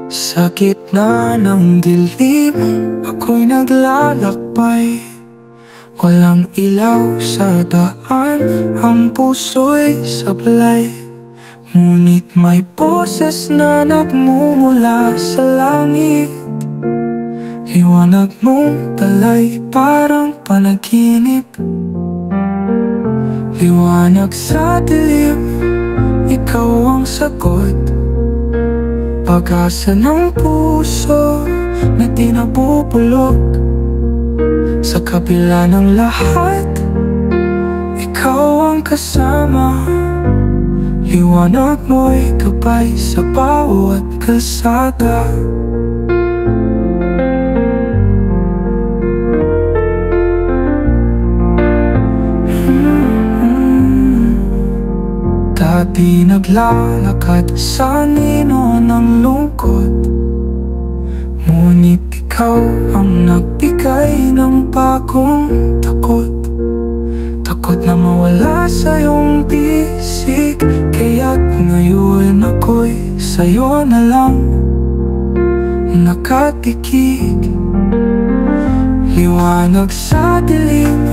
Sa gitna ng dilim, ako'y naglalakbay. Walang ilaw sa daan, ang puso'y sablay. Ngunit may boses na nagmumula sa langit. Liwanag mong talay parang panaginip. Liwanag sa dilim, ikaw ang sagot. Pag-asa ng puso na di nabubulok. Sa kabila ng lahat, ikaw ang kasama. Liwanag mo'y gabay sa bawat kalsada. Dati naglalakad sa nino ng lungkot, ngunit ikaw ang nagbigay ng bagong takot. Takot na mawala sa iyong bisig, kaya't ngayon ako'y sa'yo na lang nakatikik. Liwanag sa dilim,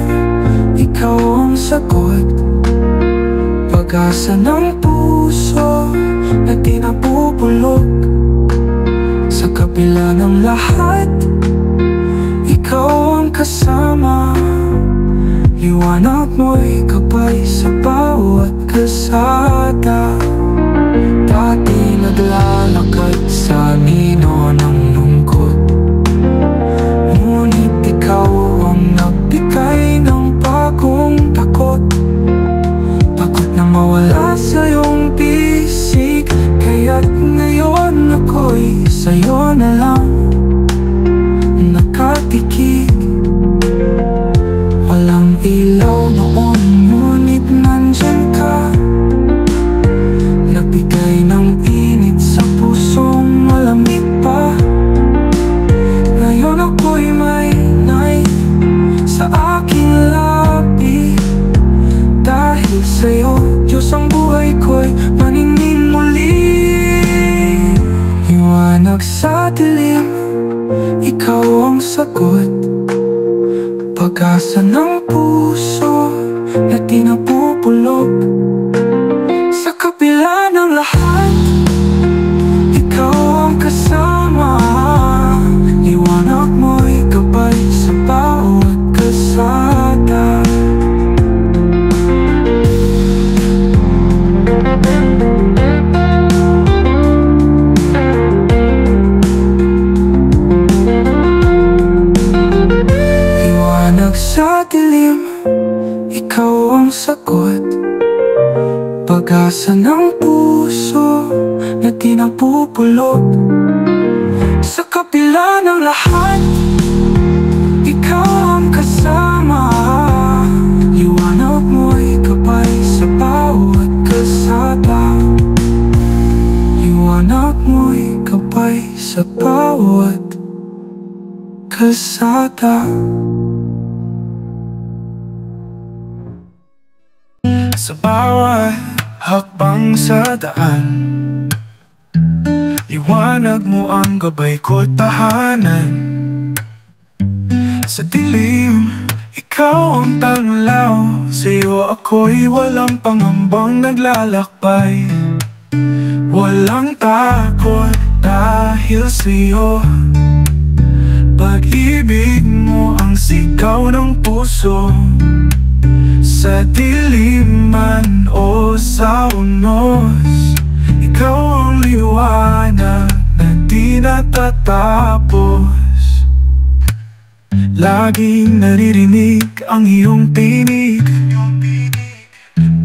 ikaw ang sagot. Pag-asa ng puso na di nabubulok. Sa kabila ng lahat, ikaw ang kasama. Liwanag mo'y gabay sa bawat kalsada. Dati naglalakad sa nino ng lungkot, ngunit ikaw ang nagbigay ng bagong takot. Takot na mawala sa iyong bisig, kaya't ngayon ako'y sa'yo na lang nakatikik. Walang ilaw noon, ngunit nandyan ka. Nagbigay ng init sa pusong malamig pa. Ngayon ako'y may night sa aking labi. Dahil sa'yo, Diyos, ang buhay ko'y maningning muli. Liwanag sa dilim, ikaw ang sagot. Pag-asa ng puso na di nabubulok. Sa kabila ng lahat, ikaw ang kasama. Liwanag mo'y gabay sa bawat kalsada. Sa dilim, ikaw ang sagot. Pag-asa ng puso na di nabubulok. Sa kabila ng lahat, ikaw ang kasama. Liwanag mo'y gabay sa bawat kalsada. Liwanag mo'y gabay sa bawat kalsada. Sa bawat hakbang sa daan, liwanag mo ang gabay ko't tahanan. Sa dilim, ikaw ang tanglaw. Sa'yo ako'y walang pangambang naglalakbay. Walang takot dahil sa'yo. Pag-ibig mo ang sigaw ng puso. Sa dilim man o sa unos, ikaw ang liwanag na di natatapos. Laging naririnig ang iyong tinig,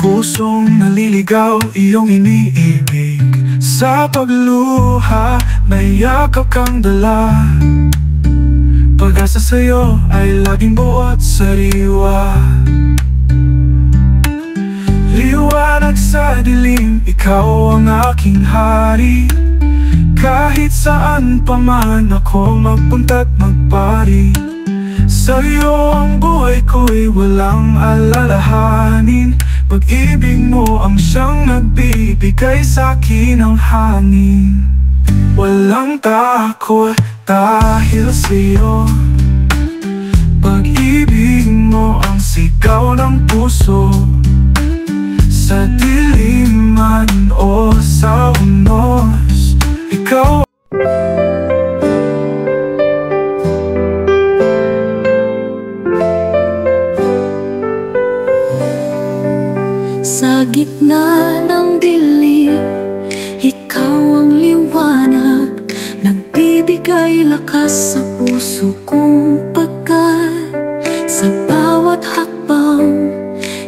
pusong naliligaw iyong iniibig. Sa pagluha may yakap kang dala. Pag-asa sa'yo ay laging buot sariwa. Liwanag sa dilim, ikaw ang aking hari. Kahit saan pa man ako magpunta't magpari, sa'yo ang buhay ko'y walang alalahanin. Pag-ibig mo ang siyang nagbibigay sa'kin ng hangin. Walang takot dahil sa'yo. Pag-ibig mo ang sigaw ng puso, sa diliman o sa unos, ikaw. Sa gitna ng dilim, ikaw ang liwanag, nagbibigay lakas sa puso kong pagkat. Sa bawat hakbang,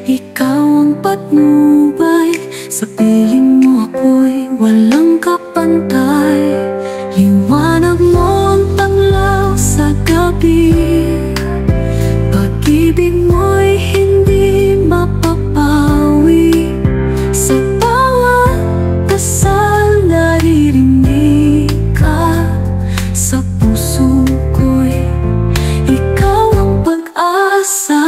ikaw ang patnubay, sa piling mo ako'y walang kapantay. Liwanag mo ang tanglaw sa gabi, pag-ibig mo'y hindi mapapawi. Sa bawat dasal naririnig ka, sa puso ko'y ikaw ang pag-asa.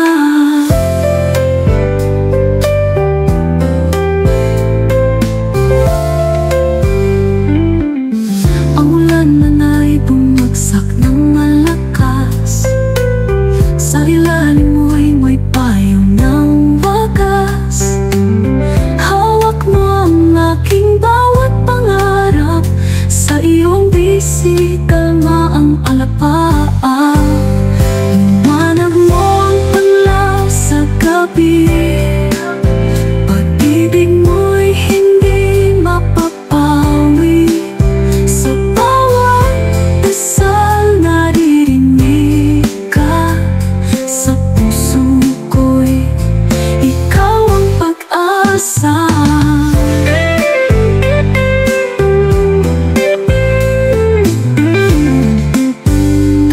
Ang ulan nanay bumagsak ng malakas, sa ilalim mo'y may payong ng wagas. Hawak mo ang aking bawat pangarap, sa iyong bisig kalma ang alapaa. Liwanag mo ang panlaw sa gabi, pag-ibig mo'y hindi mapapawi. Sa bawat dasal naririnig ka, sa puso ko'y ikaw ang pag-asa.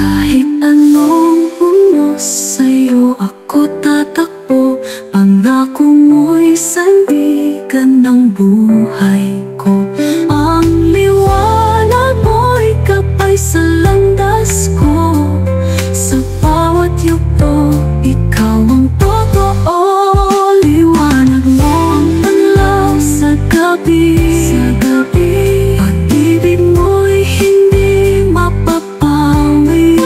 Kahit anong unos, sa'yo ako tatakbo. Pangako mo'y sandigan ng buhay ko. Ang liwanag mo'y kapay sa landas ko, sa bawat yugto, ikaw ang totoo. Liwanag mo ang tanglaw sa gabi, pag-ibig mo'y hindi mapapawi.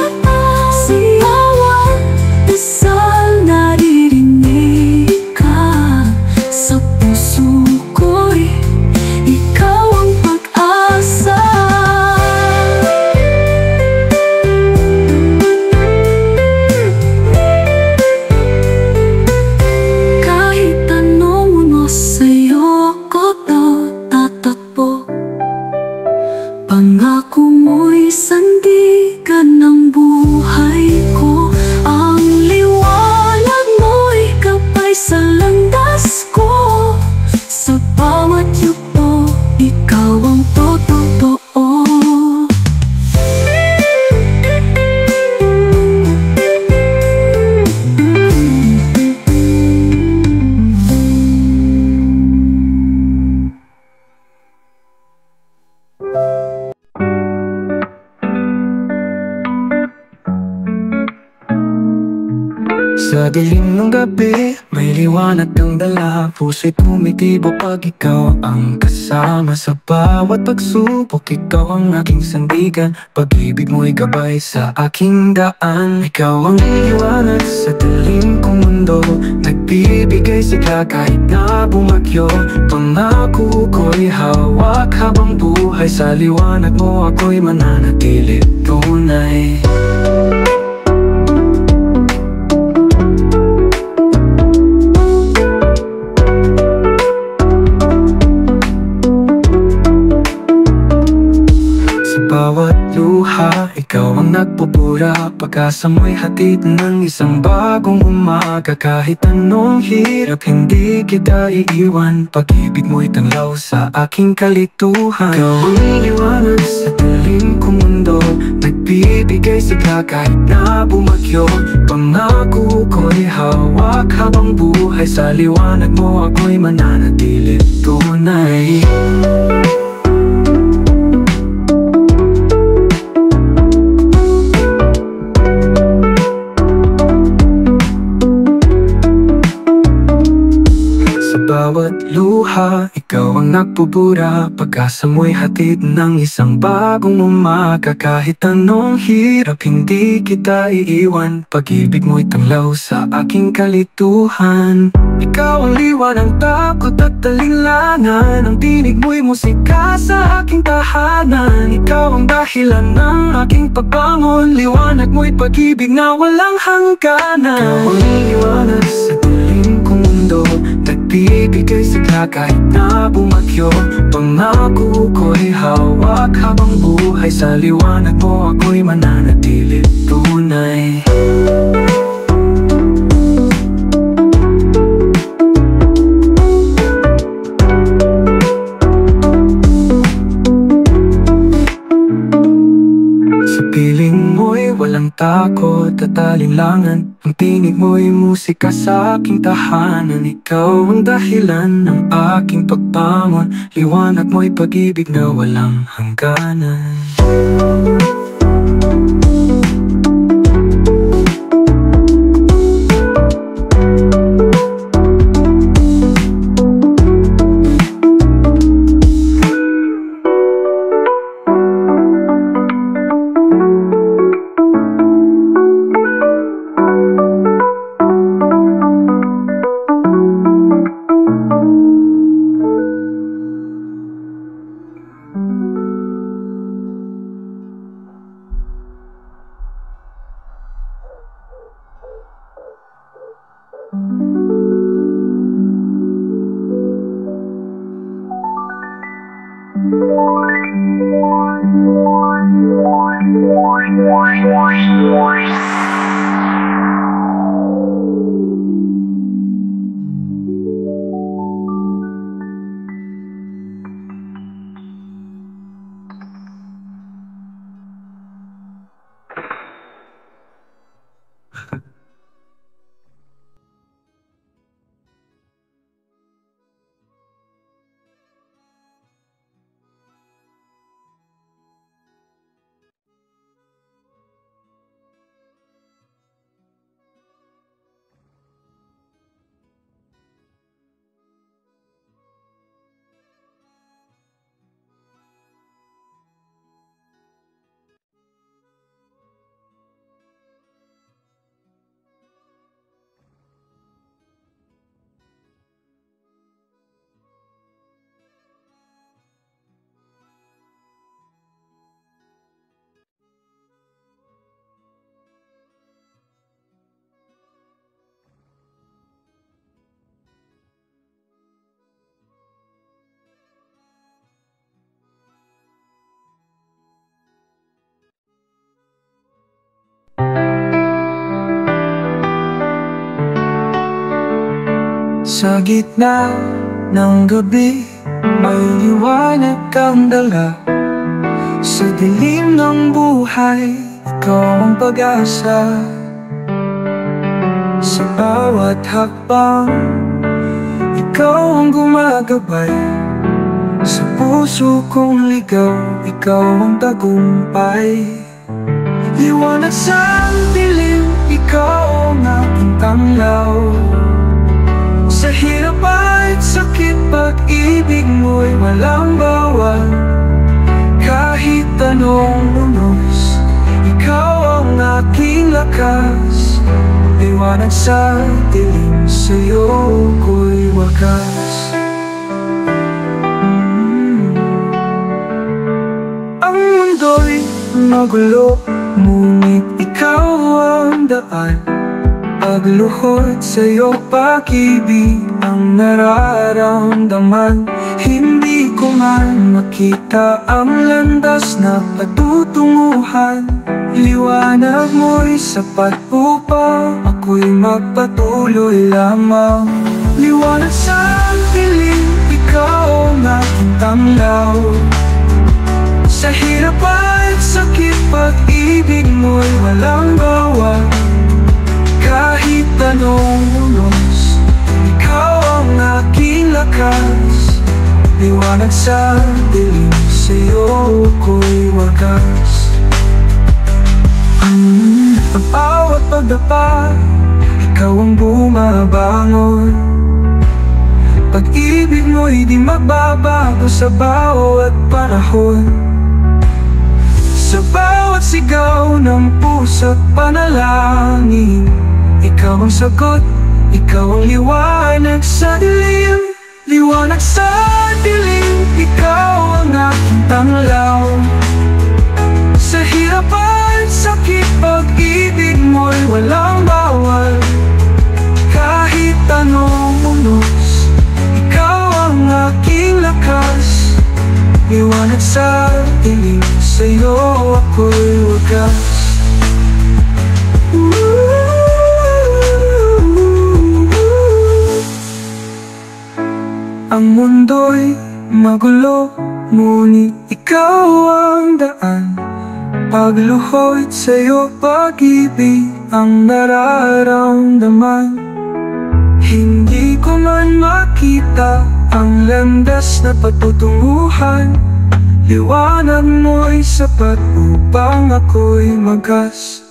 Sa bawat dasal naririnig ka, sa puso ko'y ikaw ang pag-asa. Kahit anong unos, sa'yo ako tatakbo. Pangako mo'y sandigan ng buhay ko. Ang liwanag mo'y kapay sa landas ko, sa bawat yugto, ikaw ang totoo. Sa dilim ng gabi, may liwanag kang dala. Puso'y tumitibok pag ikaw ang kasama. Sa bawat pagsubok, ikaw ang aking sandigan. Pag-ibig mo'y gabay sa aking daan. Ikaw ang liwanag sa dilim kong mundo, nagbibigay sigla kahit na bumagyo. Pangako ko'y hawak habang buhay, sa liwanag mo ako'y mananatili tunay. Bawat luha, ikaw ang nagpupura. Pag-asa mo'y hatid ng isang bagong umaga. Kahit anong hirap, hindi kita iiwan. Pag-ibig mo'y tanglaw sa aking kalituhan. Ikaw ang liwanag sa dilim kong mundo, nagbibigay sigla kahit na bumagyo. Pangako ko'y hawak habang buhay, sa liwanag mo ako'y mananatili tunay. Bawat luha, ikaw ang nagpupura, pag-asa mo'y hatid ng isang bagong umaga. Kahit anong hirap, hindi kita iiwan. Pag-ibig mo'y tanglaw sa aking kalituhan. Ikaw ang liwan ng takot at alinlangan. Ang tinig mo'y musika sa aking tahanan. Ikaw ang dahilan ng aking pagbangon. Liwanag mo'y pag-ibig na walang hangganan. Ikaw ang liwanag sa dilim kong mundo, nagbibigay sigla kahit na bumagyo. Pangako ko'y hawak habang buhay. Sa liwanag mo ako'y mananatili tunay. Piling mo'y walang takot at alinlangan. Ang tinig mo'y musika sa aking tahanan. Ikaw ang dahilan ng aking pagbangon. Liwanag mo'y pag-ibig na walang hangganan. Sa gitna ng gabi, may liwanag kang dala. Sa dilim ng buhay, ikaw ang pag-asa. Sa bawat hakbang, ikaw ang gumagabay. Sa puso kong ligaw, ikaw ang tagumpay. Liwanag sa dilim, ikaw ang aking tanglaw. Sa hirap at sakit, pag-ibig mo'y walang bawal. Kahit anong unos, ikaw ang aking lakas. Liwanag sa dilim, sa'yo ko'y wakas. Ang mundo'y magulo, ngunit ikaw ang daan. Pagluhod sa'yo, pag-ibig ang nararamdaman. Hindi ko man makita ang landas na patutunguhan. Liwanag mo'y sapat upang ako'y magpatuloy lamang. Liwanag sa dilim, ikaw ang aking tanglaw. Sa hirap at sakit, pag-ibig mo'y walang bawal. Kahit anong unos, ikaw ang aking lakas. Liwanag sa dilim, sa'yo ko'y wakas. Bawat pagdapa, ikaw ang bumabangon. Pag-ibig mo'y di magbabago sa bawat panahon. Sa bawat sigaw ng puso't panalangin, ikaw ang sagot, ikaw ang liwanag sa dilim. Liwanag sa dilim, ikaw ang aking tanglaw. Sa hirap at sakit, pag-ibig mo'y walang bawal. Kahit anong unos, ikaw ang aking lakas. Liwanag sa dilim, sa'yo ako'y wagas. Ang mundo'y magulo, ngunit ikaw ang daan. Pagluho't sa'yo pag-ibig ang nararamdaman. Hindi ko man makita ang landas na patutunguhan. Liwanag mo'y sapat upang ako'y magas.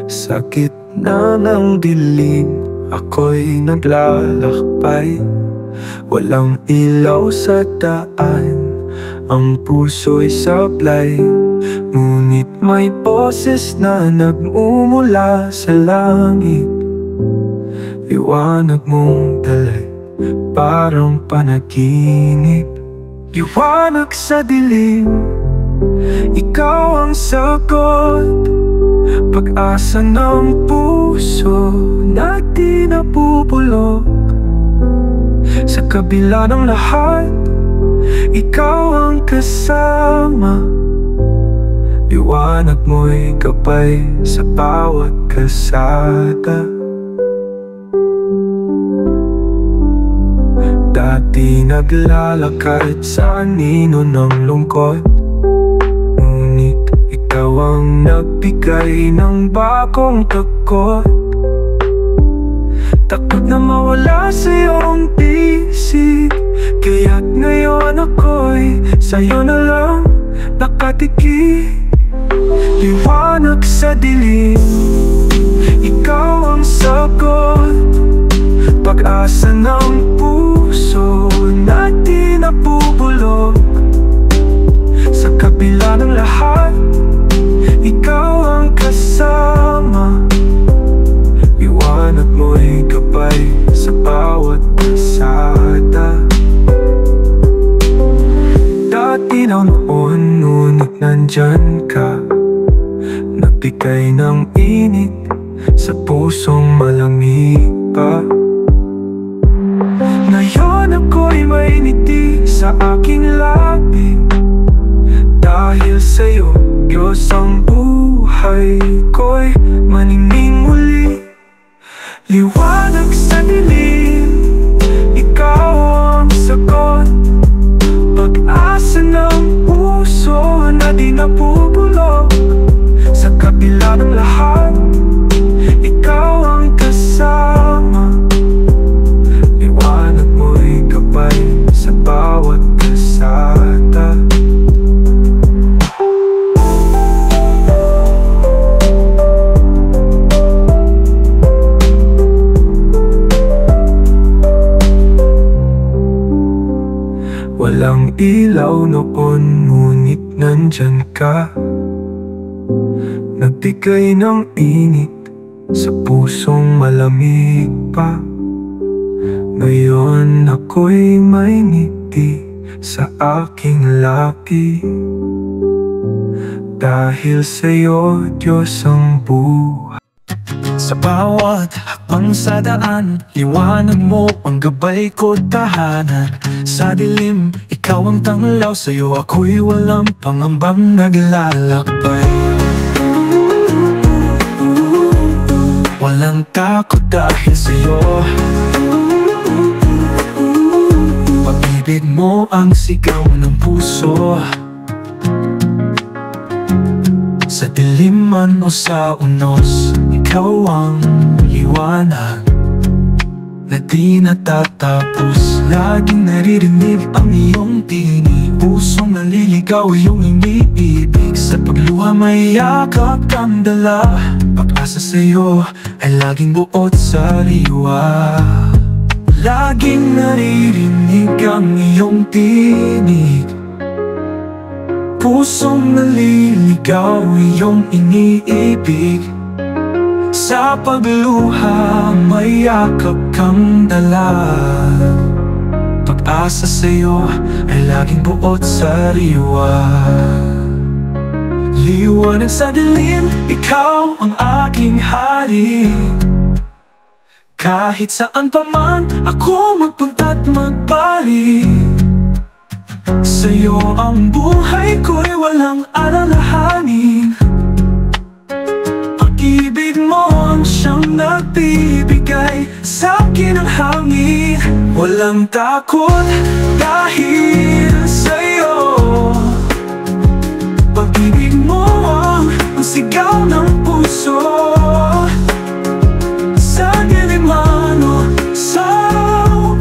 Sa gitna ng dilim, ako'y naglalakbay. Walang ilaw sa daan, ang puso'y sablay. Ngunit may boses na nagmumula sa langit. Liwanag mong dalay, parang panaginip. Liwanag sa dilim, ikaw ang sagot. Pag-asa ng puso na di napupulok. Sa kabila ng lahat, ikaw ang kasama. Liwanag mo'y gabay sa bawat kalsada. Dati naglalakad sa anino ng lungkot, ikaw ang nagbigay ng bagong takot. Takot na mawala sa iyong bisig, kaya't ngayon ako'y sa'yo na lang nakatikip. Liwanag sa dilim, ikaw ang sagot. Pag-asa ng puso na di napupulok. Sa kabila ng lahat, ikaw ang kasama. Liwanag mo'y gabay sa bawat kalsada. Dati na noon, ngunit nandyan ka. Nagbigay ng init sa pusong malamig pa. Ngayon ako'y may ngiti sa aking labi. Dahil sa'yo, Diyos, ang buhay ko'y maningning muli. Liwanag sa dilim, ikaw ang sagot. Pag-asa ng puso na di napupulok. Sa kabila ng lahat, ikaw ang kasama. Liwanag mo'y gabay sa bawat kalsada. Walang ilaw noon, ngunit nandyan ka. Nagbigay ng init sa pusong malamig pa. Ngayon ako'y may ngiti sa aking labi. Dahil sa'yo, Diyos, ang buhay. Sa bawat hakbang sa daan, liwanag mo ang gabay ko tahanan. Sa dilim, ikaw ang tanglaw, sa'yo ako'y walang pangambang naglalakbay. Walang takot dahil sa'yo, pag-ibig mo ang sigaw ng puso. Sa dilim man o sa unos, ikaw ang liwanag na di natatapos. Laging naririnig ang iyong tinig, pusong naliligaw iyong iniibig. Sa pagluha may yakap kang dala, pag-asa sa'yo ay laging buot sa liwa. Laging naririnig ang iyong tinig, pusong naliligaw iyong iniibig. Sa pagluha may yakap kang dala, pag-asa sa'yo ay laging buot sa liwa. Liwanag sa dilim, ikaw ang aking hari. Kahit saan pa man ako magpunta't magbalik, sa'yo ang buhay ko'y walang alalahanin. Pag-ibig mo ang siyang nagbibigay sa'kin ng hangin. Walang takot dahil sa'yo, pag-ibig mo ang sigaw ng puso. Sa dilim man o sa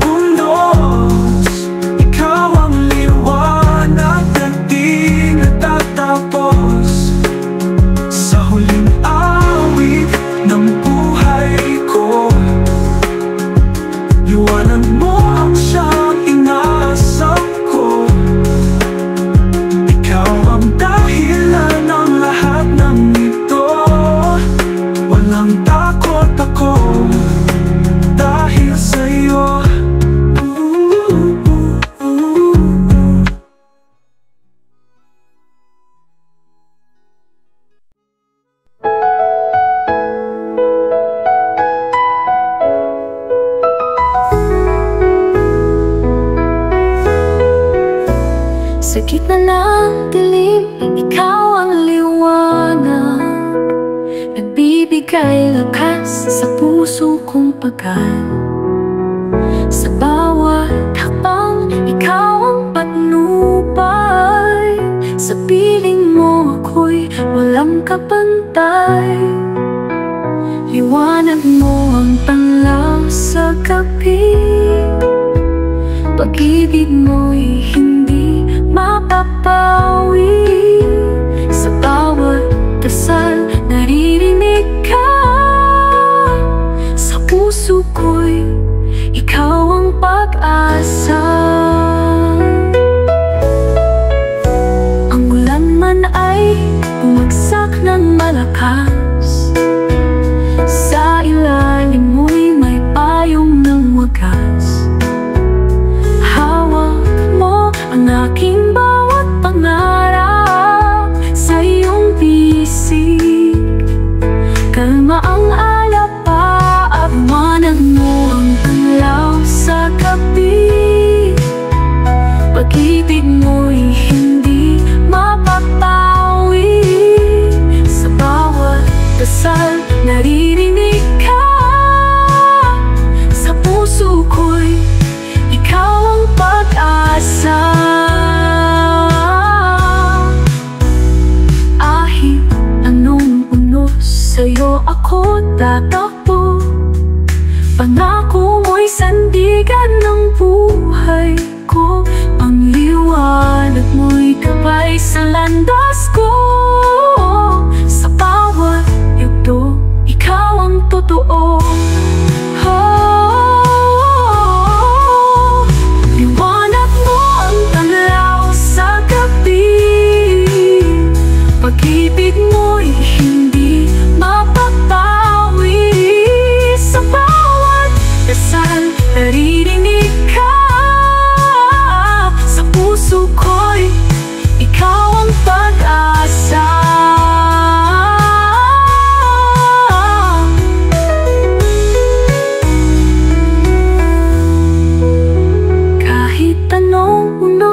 unos, ikaw ang liwanag na di natatapos. Sa huling awit ng buhay ko, liwanag mo ang siyang inaasam ko. Ikaw ang dahilan ng lahat ng ito. Walang takot ako dahil sa'yo. Sa gitna ng dilim, ikaw ang liwanag, nagbibigay lakas sa puso kong pagal. Sa bawat hakbang, ikaw ang patnubay. Sa piling mo ako'y walang kapantay. Liwanag mo ang panlaw sa gabi, pag-ibig mo'y hindi mapapawi. Sa bawat dasal naririnig ka, sa puso ko'y ikaw ang pag-asa. Ang ulan man ay bumagsak ng malakas, sa ilalim mo'y may payong ng wagas. Hawak mo ang aking bawat pangarap, sa iyong bisig kalma ang alapaap. Manag mo ang panlaw sa gabi, pag-ibig mo'y hindi mapapawi. Sa bawat dasal naririnig ka, sa puso ko'y ikaw ang pag-asa. Ahit anong unos, sa'yo ako tatakbo. Pangako mo'y sandigan ng buhay ko, ang liwanag mo'y gabay sa landas ko. Sa bawat yugto, ikaw ang totoo. Liwanag mo ang tanglaw sa gabi, pag-ibig mo'y hindi mapapawi.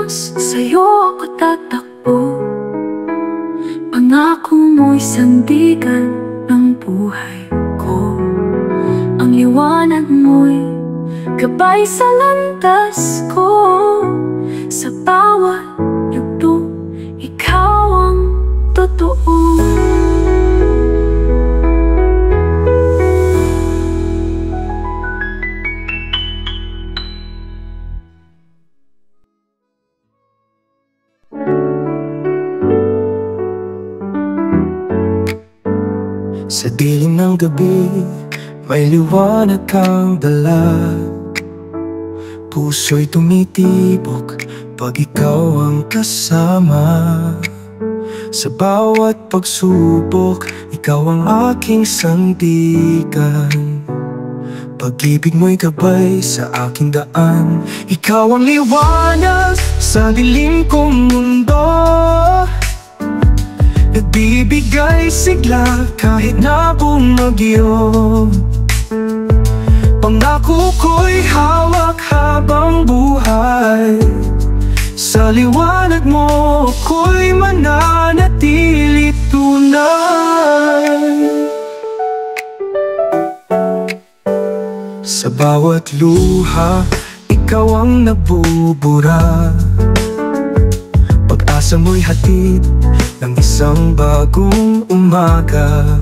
kilos, sa'yo ako tatakbo. Pangako mo'y sandigan ng buhay ko. Ang liwanag mo'y gabay sa landas ko. Sa bawat yugto, ikaw ang totoo. Sa dilim ng gabi, may liwanag kang dala. Puso'y tumitibok pag ikaw ang kasama. Sa bawat pagsubok, ikaw ang aking sandigan. Pag-ibig mo'y gabay sa aking daan. Ikaw ang liwanag sa dilim kong mundo. Nagbibigay sigla kahit na bumagyo. Pangako ko'y hawak habang buhay. Sa liwanag mo ko'y mananatili tunay. Sa bawat luha, ikaw ang nagbubura. Pag-asa mo'y hatid ng isang bagong umaga.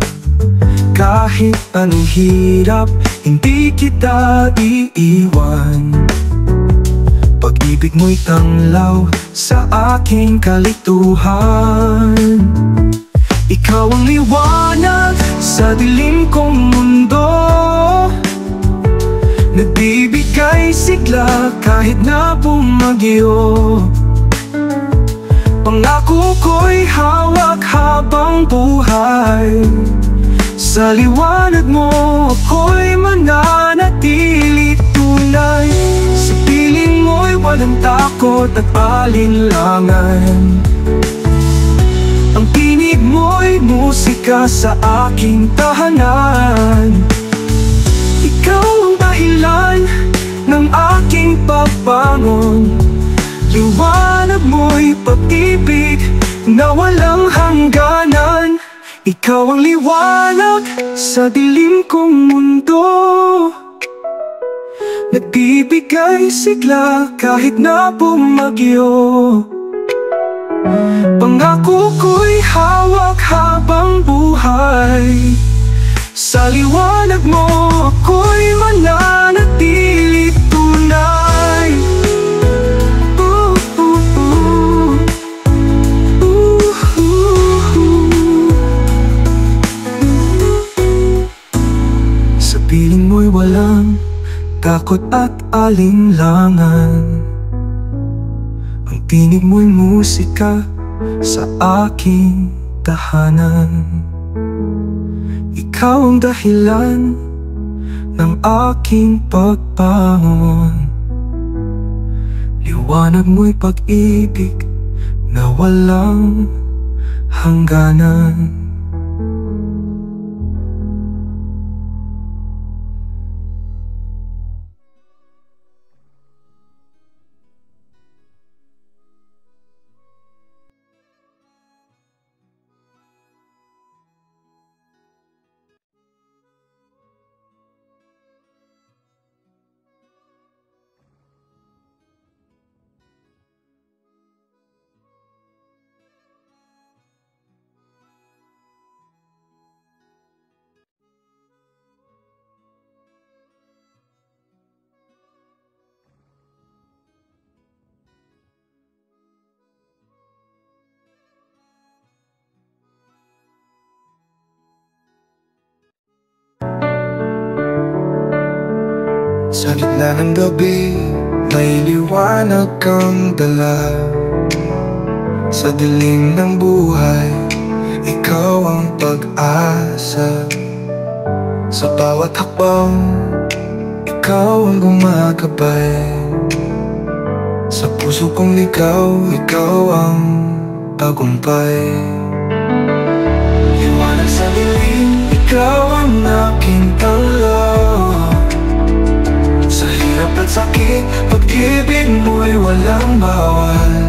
Kahit anong hirap, hindi kita iiwan. Pag-ibig mo'y tanglaw sa aking kalituhan. Ikaw ang liwanag sa dilim kong mundo. Nagbibigay sigla kahit na bumagyo. Pangako ko'y hawak habang buhay. Sa liwanag mo ako'y mananatili tunay. Sa piling mo'y walang takot at alinlangan. Ang tinig mo'y musika sa aking tahanan. Ikaw ang dahilan ng aking pagbangon. Liwanag mo'y pag-ibig na walang hangganan. Ikaw ang liwanag sa dilim kong mundo. Nagbibigay sigla kahit na bumagyo. Pangako ko'y hawak habang buhay. Sa liwanag mo ako'y mananatili tunay. Sa piling mo'y walang takot at alinlangan. Ang tinig mo'y musika sa aking tahanan. Ikaw ang dahilan ng aking pagbangon. Liwanag mo'y pag-ibig na walang hangganan. Sa gitna ng gabi, may liwanag kang dala. Sa dilim ng buhay, ikaw ang pag-asa. Sa bawat hakbang, ikaw ang gumagabay. Sa puso kong ligaw, ikaw ang tagumpay. Liwanag sa dilim, ikaw ang aking tanglaw. Sa hirap at sakit, pag-ibig mo'y walang bawal.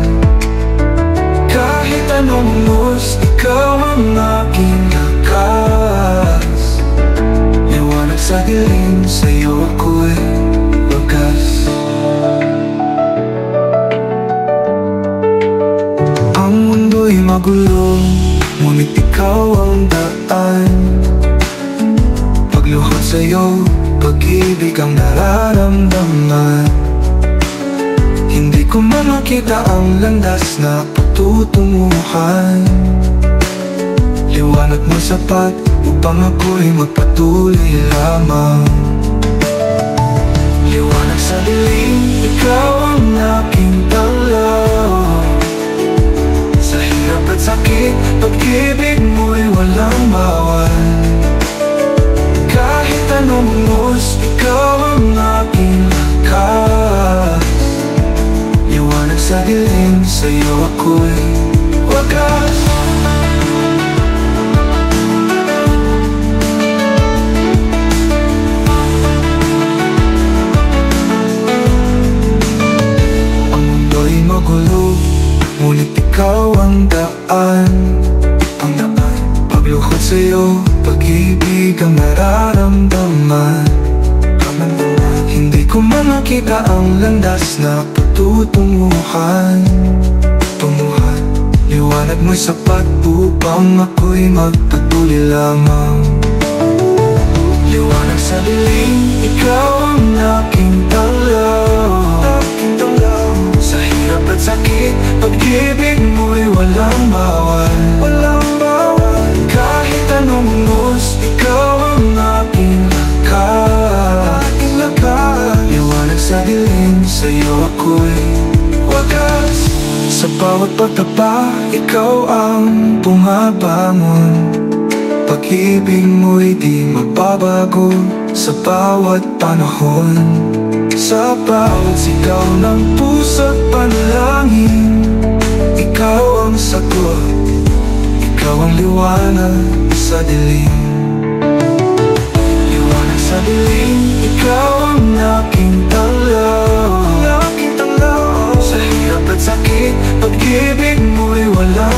magulo, ngunit ikaw ang daan. Pagluhod sa'yo, pag-ibig ang nararamdaman. Hindi ko man makita ang landas na patutunguhan. Liwanag mo sapat upang ako'y magpatuloy lamang. Liwanag sa dilim, ikaw ang aking dalaw. Sa hirap at sakit, pag-ibig mo'y walang bawal. Kahit anong lungos, ikaw ang aking lakas. Liwanag sa dilim, sa'yo ako'y wagas. Magulo, ngunit ikaw ang daan. Pagluhod sa'yo, pag-ibig ang nararamdaman. Hindi ko man makita ang landas na patutunguhan. Liwanag mo'y sapat upang ako'y magpatuloy lamang. Liwanag sa dilim, ikaw ang aking dalaw. Sa hirap at sakit, pag-ibig mo'y walang bawal. Kahit anong lungos, ikaw ang aking lakas. Liwanag sa dilim, sa'yo ako'y wagas. Sa bawat pagtapa, ikaw ang bumabangon. Pag-ibig mo'y di magbabago sa bawat panahon. Sa bawat sigaw ng puso't panalangin, ikaw ang sagot, ikaw ang liwanag sa dilim. Liwanag sa dilim, ikaw ang aking dalaw. Sa hirap at sakit, pag-ibig mo'y wala